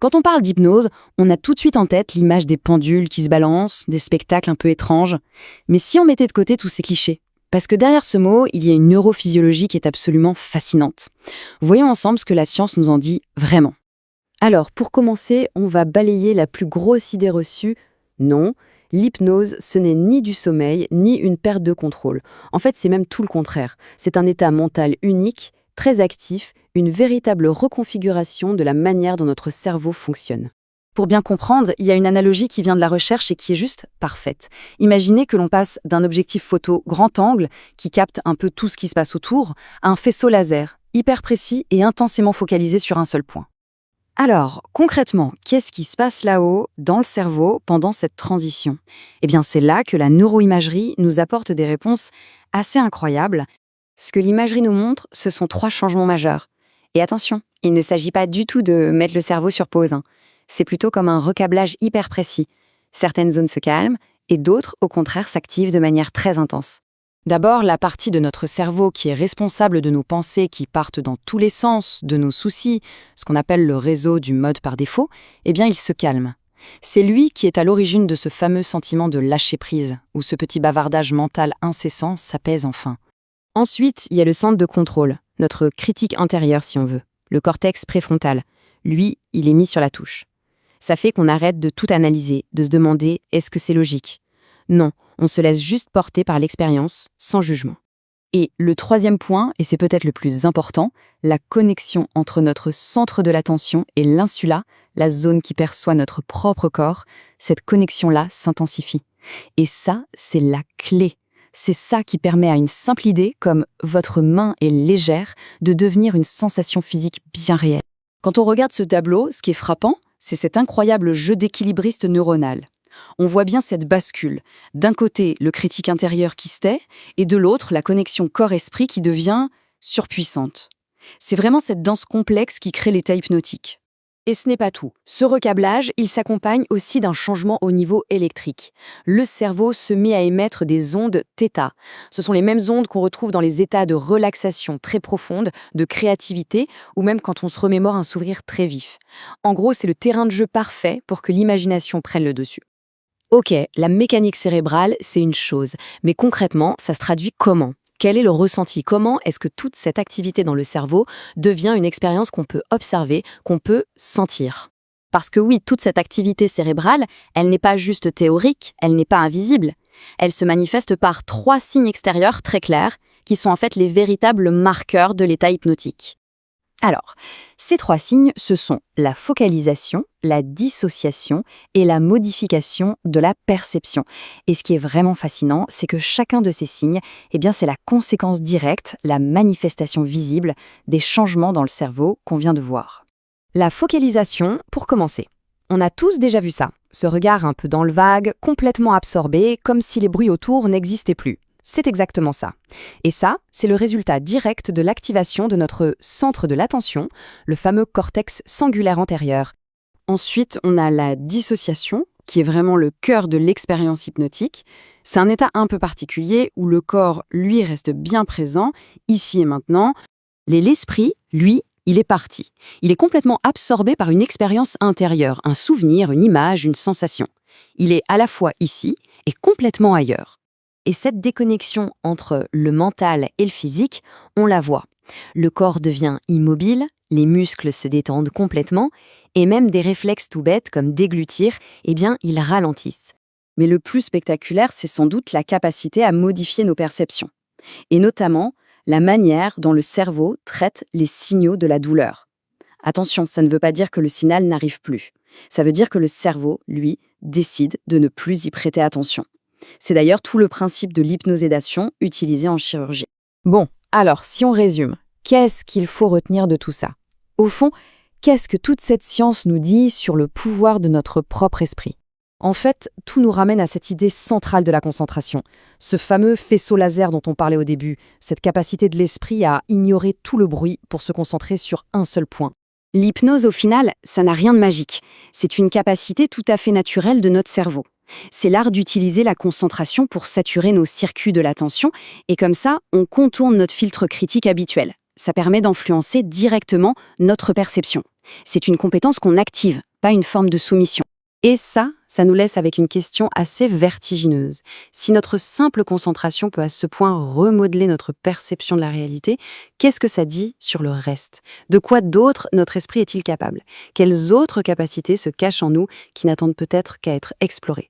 Quand on parle d'hypnose, on a tout de suite en tête l'image des pendules qui se balancent, des spectacles un peu étranges. Mais si on mettait de côté tous ces clichés? Parce que derrière ce mot, il y a une neurophysiologie qui est absolument fascinante. Voyons ensemble ce que la science nous en dit vraiment. Alors, pour commencer, on va balayer la plus grosse idée reçue. Non, l'hypnose, ce n'est ni du sommeil, ni une perte de contrôle. En fait, c'est même tout le contraire. C'est un état mental unique, très actif, une véritable reconfiguration de la manière dont notre cerveau fonctionne. Pour bien comprendre, il y a une analogie qui vient de la recherche et qui est juste parfaite. Imaginez que l'on passe d'un objectif photo grand angle, qui capte un peu tout ce qui se passe autour, à un faisceau laser, hyper précis et intensément focalisé sur un seul point. Alors, concrètement, qu'est-ce qui se passe là-haut, dans le cerveau, pendant cette transition? Eh bien, c'est là que la neuroimagerie nous apporte des réponses assez incroyables. Ce que l'imagerie nous montre, ce sont 3 changements majeurs. Et attention, il ne s'agit pas du tout de mettre le cerveau sur pause. C'est plutôt comme un recablage hyper précis. Certaines zones se calment et d'autres, au contraire, s'activent de manière très intense. D'abord, la partie de notre cerveau qui est responsable de nos pensées qui partent dans tous les sens, de nos soucis, ce qu'on appelle le réseau du mode par défaut, eh bien, il se calme. C'est lui qui est à l'origine de ce fameux sentiment de lâcher prise, où ce petit bavardage mental incessant s'apaise enfin. Ensuite, il y a le centre de contrôle, notre critique intérieure si on veut, le cortex préfrontal. Lui, il est mis sur la touche. Ça fait qu'on arrête de tout analyser, de se demander « est-ce que c'est logique ?» Non, on se laisse juste porter par l'expérience, sans jugement. Et le 3e point, et c'est peut-être le plus important, la connexion entre notre centre de l'attention et l'insula, la zone qui perçoit notre propre corps, cette connexion-là s'intensifie. Et ça, c'est la clé. C'est ça qui permet à une simple idée, comme « votre main est légère », de devenir une sensation physique bien réelle. Quand on regarde ce tableau, ce qui est frappant, c'est cet incroyable jeu d'équilibriste neuronal. On voit bien cette bascule. D'un côté, le critique intérieur qui se tait, et de l'autre, la connexion corps-esprit qui devient surpuissante. C'est vraiment cette danse complexe qui crée l'état hypnotique. Et ce n'est pas tout. Ce recablage, il s'accompagne aussi d'un changement au niveau électrique. Le cerveau se met à émettre des ondes θ. Ce sont les mêmes ondes qu'on retrouve dans les états de relaxation très profonde, de créativité, ou même quand on se remémore un souvenir très vif. En gros, c'est le terrain de jeu parfait pour que l'imagination prenne le dessus. Ok, la mécanique cérébrale, c'est une chose, mais concrètement, ça se traduit comment? Quel est le ressenti? Comment est-ce que toute cette activité dans le cerveau devient une expérience qu'on peut observer, qu'on peut sentir? Parce que oui, toute cette activité cérébrale, elle n'est pas juste théorique, elle n'est pas invisible. Elle se manifeste par 3 signes extérieurs très clairs, qui sont en fait les véritables marqueurs de l'état hypnotique. Alors, ces 3 signes, ce sont la focalisation, la dissociation et la modification de la perception. Et ce qui est vraiment fascinant, c'est que chacun de ces signes, eh bien, c'est la conséquence directe, la manifestation visible des changements dans le cerveau qu'on vient de voir. La focalisation, pour commencer. On a tous déjà vu ça, ce regard un peu dans le vague, complètement absorbé, comme si les bruits autour n'existaient plus. C'est exactement ça. Et ça, c'est le résultat direct de l'activation de notre centre de l'attention, le fameux cortex singulaire antérieur. Ensuite, on a la dissociation, qui est vraiment le cœur de l'expérience hypnotique. C'est un état un peu particulier où le corps, lui, reste bien présent, ici et maintenant. L'esprit, lui, il est parti. Il est complètement absorbé par une expérience intérieure, un souvenir, une image, une sensation. Il est à la fois ici et complètement ailleurs. Et cette déconnexion entre le mental et le physique, on la voit. Le corps devient immobile, les muscles se détendent complètement, et même des réflexes tout bêtes comme déglutir, eh bien, ils ralentissent. Mais le plus spectaculaire, c'est sans doute la capacité à modifier nos perceptions. Et notamment, la manière dont le cerveau traite les signaux de la douleur. Attention, ça ne veut pas dire que le signal n'arrive plus. Ça veut dire que le cerveau, lui, décide de ne plus y prêter attention. C'est d'ailleurs tout le principe de l'hypnosédation utilisé en chirurgie. Bon, alors, si on résume, qu'est-ce qu'il faut retenir de tout ça? Au fond, qu'est-ce que toute cette science nous dit sur le pouvoir de notre propre esprit? En fait, tout nous ramène à cette idée centrale de la concentration, ce fameux faisceau laser dont on parlait au début, cette capacité de l'esprit à ignorer tout le bruit pour se concentrer sur un seul point. L'hypnose, au final, ça n'a rien de magique. C'est une capacité tout à fait naturelle de notre cerveau. C'est l'art d'utiliser la concentration pour saturer nos circuits de l'attention et comme ça, on contourne notre filtre critique habituel. ça permet d'influencer directement notre perception. C'est une compétence qu'on active, pas une forme de soumission. Et ça nous laisse avec une question assez vertigineuse. Si notre simple concentration peut à ce point remodeler notre perception de la réalité, qu'est-ce que ça dit sur le reste? De quoi d'autre notre esprit est-il capable? Quelles autres capacités se cachent en nous qui n'attendent peut-être qu'à être explorées?